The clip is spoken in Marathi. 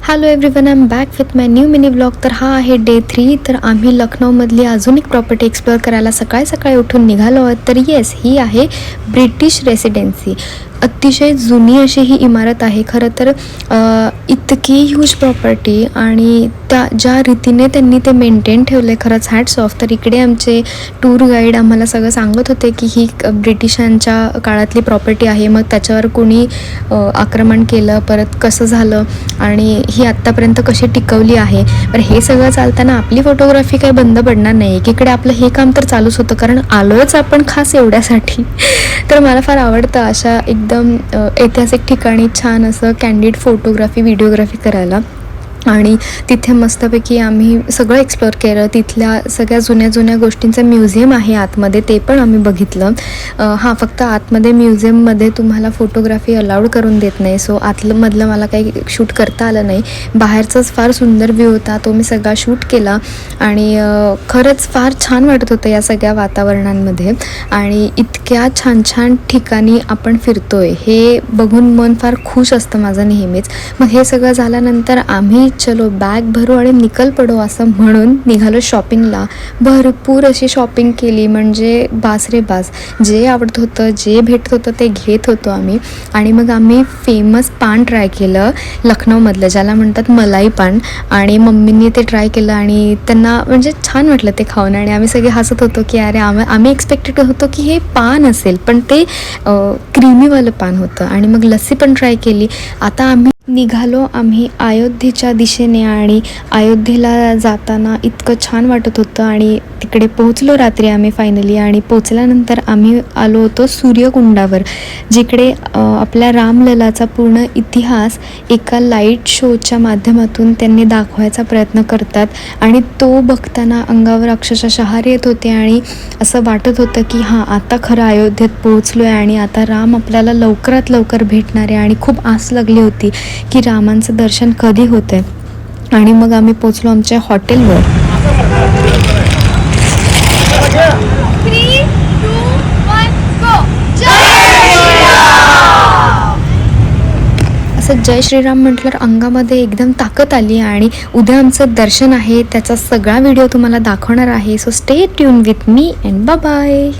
Hello everyone, I am back with my new mini blog. तर हा आहे डे 3. तर आम्ही लखनौमधली अजून एक प्रॉपर्टी एक्सप्लोअर करायला सकाळी सकाळी उठून निघालो आहोत. तर येस, ही आहे ब्रिटिश रेसिडेन्सी. अतिशय जुनी अशी ही इमारत आहे. खरं तर इतकी ह्यूज प्रॉपर्टी आणि ज्या रीतीने त्यांनी ते मेंटेन ठेवले, खरंच हॅट्स ऑफ. तर इकडे आमचे टूर गाईड आम्हाला सगळं सांगत होते की ही ब्रिटिशांच्या काळातली प्रॉपर्टी आहे, मग त्याच्यावर कोणी आक्रमण केलं, परत कसं झालं आणि ही आत्तापर्यंत कशी टिकवली आहे. पण हे सगळं चालताना आपली फोटोग्राफी काही बंद पडणार नाही. एकीकडे आपलं हे काम तर चालूच होतं, कारण आलोच आपण खास एवढ्यासाठी. तर मला फार आवडतं अशा एकदम ऐतिहासिक ठिकाणी छान असं कॅन्डिड फोटोग्राफी, व्हिडिओग्राफी करायला. आणि तिथे मस्तपैकी आम्ही सगळं एक्सप्लोअर केलं. तिथल्या सगळ्या जुन्या जुन्या गोष्टींचं म्युझियम आहे आतमध्ये, ते पण आम्ही बघितलं. फक्त आतमध्ये म्युझियममध्ये तुम्हाला फोटोग्राफी अलाउड करून देत नाही, सो मधलं मला काही शूट करता आलं नाही. बाहेरचाच फार सुंदर व्ह्यू होता, तो मी सगळा शूट केला आणि खरंच फार छान वाटत होतं या सगळ्या वातावरणांमध्ये. आणि इतक्या छान छान ठिकाणी आपण फिरतोय हे बघून मन फार खुश असतं माझं नेहमीच. मग हे सगळं झाल्यानंतर आम्ही चलो बॅग भरू आणि निकल पडो असं म्हणून निघालो शॉपिंगला. भरपूर अशी शॉपिंग केली, म्हणजे बास रे बास. जे आवडत होतं, जे भेटत होतं ते घेत होतो आम्ही. आणि मग आम्ही फेमस पान ट्राय केलं लखनौमधलं, ज्याला म्हणतात मलाई पान. आणि मम्मींनी ते ट्राय केलं आणि त्यांना म्हणजे छान वाटलं ते खाऊन. आणि आम्ही सगळे हसत होतो की अरे आम्ही एक्सपेक्टेड होतो की हे पान असेल, पण ते क्रीमीवालं पान होतं. आणि मग लस्सी पण ट्राय केली. आता आम्ही निघालो अयोध्येच्या दिशेने आणि अयोध्येला जाताना इतकं छान वाटत होतं. आणि तिकडे पोहोचलो रात्री आम्ही फायनली. आणि पोचल्यानंतर आम्ही आलो होतो सूर्यकुंडावर, जिकडे आपल्या रामललाचा पूर्ण इतिहास एका लाईट शोच्या माध्यमातून त्यांनी दाखवायचा प्रयत्न करतात. आणि तो बघताना अंगावर अक्षरशः शहारे येत होते आणि असं वाटत होतं की हां, आता खरं अयोध्येत पोहोचलो आहे आणि आता राम आपल्याला लवकरात लवकर भेटणार आहे. आणि खूप आस लागली होती की रामांचं दर्शन कधी होतं आहे. आणि मग आम्ही पोचलो आमच्या हॉटेलवर. 3, 2, 1, go! असं जय श्रीराम म्हटल्यावर अंगामध्ये एकदम ताकद आली. आणि उद्या आमचं दर्शन आहे, त्याचा सगळा व्हिडिओ तुम्हाला दाखवणार आहे. So stay tune with me and bye bye.